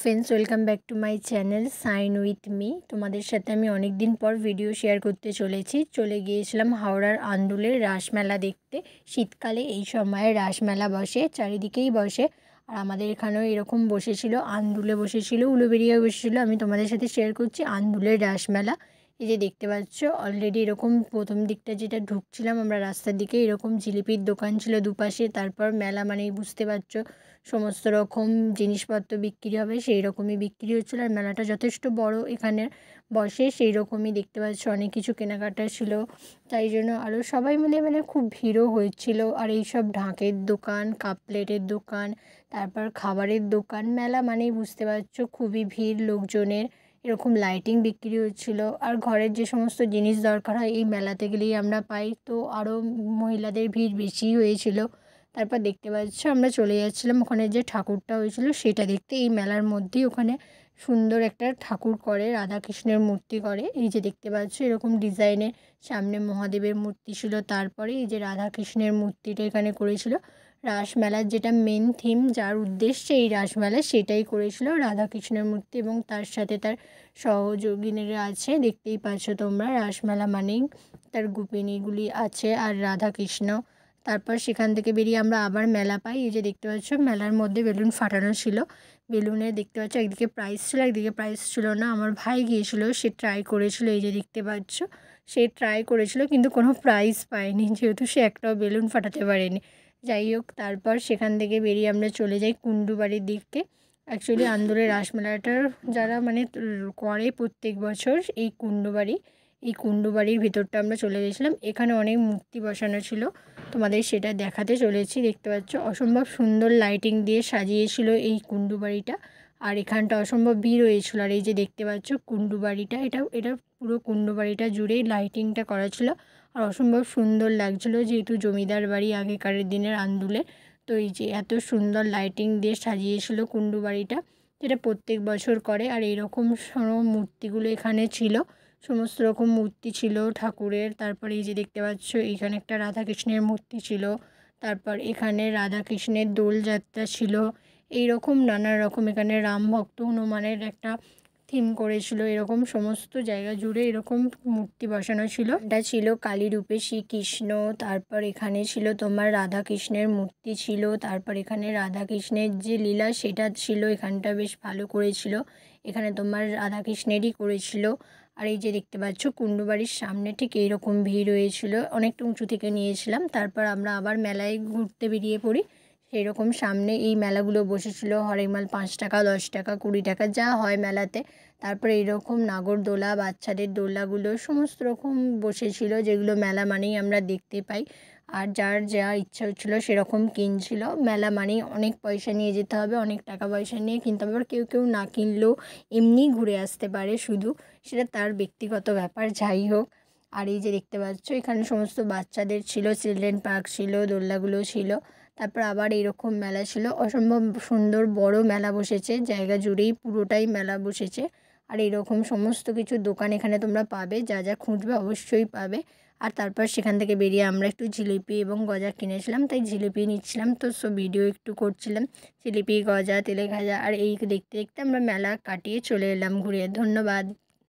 Friends, welcome back to my channel sign with me. তোমাদের সাথে আমি অনেক দিন পর ভিডিও শেয়ার করতে চলে গিয়েছিলাম হাওড়ার আন্দুলের রাসমেলা দেখতে। শীতকালে এই সময়ে রাসমেলা বসে, চারিদিকেই বসে। আর আমাদের এখানেও এরকম বসেছিল, আন্দুলে বসেছিল, উলুবেড়িয়ায় বসেছিল। আমি তোমাদের সাথে শেয়ার করছি আন্দুলের রাসমেলা। এই যে দেখতে পাচ্ছ, অলরেডি এরকম প্রথম দিকটা যেটা ঢুকছিলাম আমরা রাস্তার দিকে, এরকম জিলিপির দোকান ছিল দুপাশে। তারপর মেলা মানেই বুঝতে পারছো সমস্ত রকম জিনিসপত্র বিক্রি হবে, সেই রকমই বিক্রি হচ্ছিল। আর মেলাটা যথেষ্ট বড় এখানে বসে, সেই রকমই দেখতে পাচ্ছ অনেক কিছু কেনাকাটা ছিল। তাই জন্য আরও সবাই মিলে খুব ভিড়ও হয়েছিল। আর এইসব ঢাকের দোকান, কাপ প্লেটের দোকান, তারপর খাবারের দোকান, মেলা মানেই বুঝতে পারছো খুবই ভিড় লোকজনের। এরকম লাইটিং বিক্রি হচ্ছিল। আর ঘরের যে সমস্ত জিনিস দরকার হয় এই মেলাতে গেলেই আমরা পাই, তো আরও মহিলাদের ভিড় বেশিই হয়েছিল। তারপর দেখতে পাচ্ছ আমরা চলে যাচ্ছিলাম ওখানে যে ঠাকুরটা হয়েছিল সেটা দেখতে। এই মেলার মধ্যেই ওখানে সুন্দর একটা ঠাকুর করে, রাধাকৃষ্ণের মূর্তি করে। এই যে দেখতে পাচ্ছ এরকম ডিজাইনের, সামনে মহাদেবের মূর্তি ছিল, তারপরে এই যে রাধাকৃষ্ণের মূর্তিটা এখানে করেছিল। রাসমেলার যেটা মেন থিম, যার উদ্দেশ্যে এই রাসমেলা, সেটাই করেছিল রাধাকৃষ্ণের মূর্তি এবং তার সাথে তার সহযোগিনীরা আছে। দেখতেই পাচ্ছ তোমরা, রাসমেলা মানেই তার গোপিনীগুলি আছে আর রাধাকৃষ্ণ। তারপর সেখান থেকে বেরিয়ে আমরা আবার মেলা পাই। এই যে দেখতে পাচ্ছ মেলার মধ্যে বেলুন ফাটানো ছিল। বেলুনে দেখতে পাচ্ছ একদিকে প্রাইস ছিল, একদিকে প্রাইস ছিল না। আমার ভাই গিয়েছিল, সে ট্রাই করেছিল। এই যে দেখতে পাচ্ছ সে ট্রাই করেছিল কিন্তু কোনো প্রাইজ পায়নি, যেহেতু সে একটাও বেলুন ফাটাতে পারেনি। যাই হোক, তারপর সেখান থেকে বেরিয়ে আমরা চলে যাই কুণ্ডুবাড়ির দিকে। অ্যাকচুয়ালি আন্দুলের রাসমেলাটার যারা করে প্রত্যেক বছর এই কুণ্ডুবাড়ির ভিতরটা আমরা চলে গেছিলাম। এখানে অনেক মূর্তি বসানো ছিল, তোমাদের সেটা দেখাতে চলেছি। দেখতে পাচ্ছ অসম্ভব সুন্দর লাইটিং দিয়ে সাজিয়েছিল এই কুণ্ডুবাড়িটা। আর এখানটা অসম্ভব ভিড় হয়েছিল। আর এই যে দেখতে পাচ্ছ কুণ্ডুবাড়িটা, এটা পুরো কুণ্ডুবাড়িটা জুড়েই লাইটিংটা করা ছিল। আর অসম্ভব সুন্দর লাগছিল, যেহেতু জমিদার বাড়ি আগেকার দিনের আন্দুলে। তো এই যে এত সুন্দর লাইটিং দিয়ে সাজিয়েছিল কুণ্ডুবাড়িটা, যেটা প্রত্যেক বছর করে। আর এইরকম মূর্তিগুলো এখানে ছিল, সমস্ত রকম মূর্তি ছিল ঠাকুরের। তারপরে এই যে দেখতে পাচ্ছ এখানে একটা রাধাকৃষ্ণের মূর্তি ছিল। তারপর এখানে রাধাকৃষ্ণের দোলযাত্রা ছিল। এই রকম নানা রকম, এখানে রাম ভক্ত হনুমানের একটা থিম করেছিল। এরকম সমস্ত জায়গা জুড়ে এরকম মূর্তি বসানো ছিল। এটা ছিল কালী রূপে শ্রীকৃষ্ণ। তারপর এখানে ছিল তোমার রাধাকৃষ্ণের মূর্তি ছিল। তারপর এখানে রাধাকৃষ্ণের যে লীলা সেটা ছিল, এখানটা বেশ ভালো করেছিল। এখানে তোমার রাধাকৃষ্ণেরই করেছিল। আর এই যে দেখতে পাচ্ছ কুণ্ডুবাড়ির সামনে ঠিক এইরকম ভিড় হয়েছিল, অনেকটা উঁচু থেকে নিয়েছিলাম। তারপর আমরা আবার মেলায় ঘুরতে বেরিয়ে পড়ি। সেই রকম সামনে এই মেলাগুলো বসেছিল, হরেক মাল 5 টাকা, 10 টাকা, 20 টাকা যা হয় মেলাতে। তারপরে এইরকম নাগরদোলা, বাচ্চাদের দোলাগুলো সমস্ত রকম বসেছিল, যেগুলো মেলা মানেই আমরা দেখতে পাই। আর যার যা ইচ্ছা হচ্ছিলো সেরকম কিনছিল। মেলা মানেই অনেক পয়সা নিয়ে যেতে হবে, অনেক টাকা পয়সা নিয়ে কিনতে হবে। আবার কেউ কেউ না কিনলেও এমনিই ঘুরে আসতে পারে, শুধু সেটা তার ব্যক্তিগত ব্যাপার। যাই হোক, আর এই যে দেখতে পাচ্ছ এখানে সমস্ত বাচ্চাদের ছিল, চিলড্রেন পার্ক ছিল, দোলনাগুলো ছিল। তারপর আবার এরকম মেলা ছিল, অসম্ভব সুন্দর বড় মেলা বসেছে, জায়গা জুড়েই পুরোটাই মেলা বসেছে। আর এরকম সমস্ত কিছু দোকান এখানে তোমরা পাবে, যা যা খুঁজবে অবশ্যই পাবে। আর তারপর সেখান থেকে বেরিয়ে আমরা একটু জিলিপি এবং গজা কিনেছিলাম, তাই জিলিপি নিচ্ছিলাম। তো ভিডিও একটু করছিলাম, জিলিপি, গজা, তেলে ভাজা। আর এই দেখতে দেখতে আমরা মেলা কাটিয়ে চলে এলাম ঘুরে। ধন্যবাদ।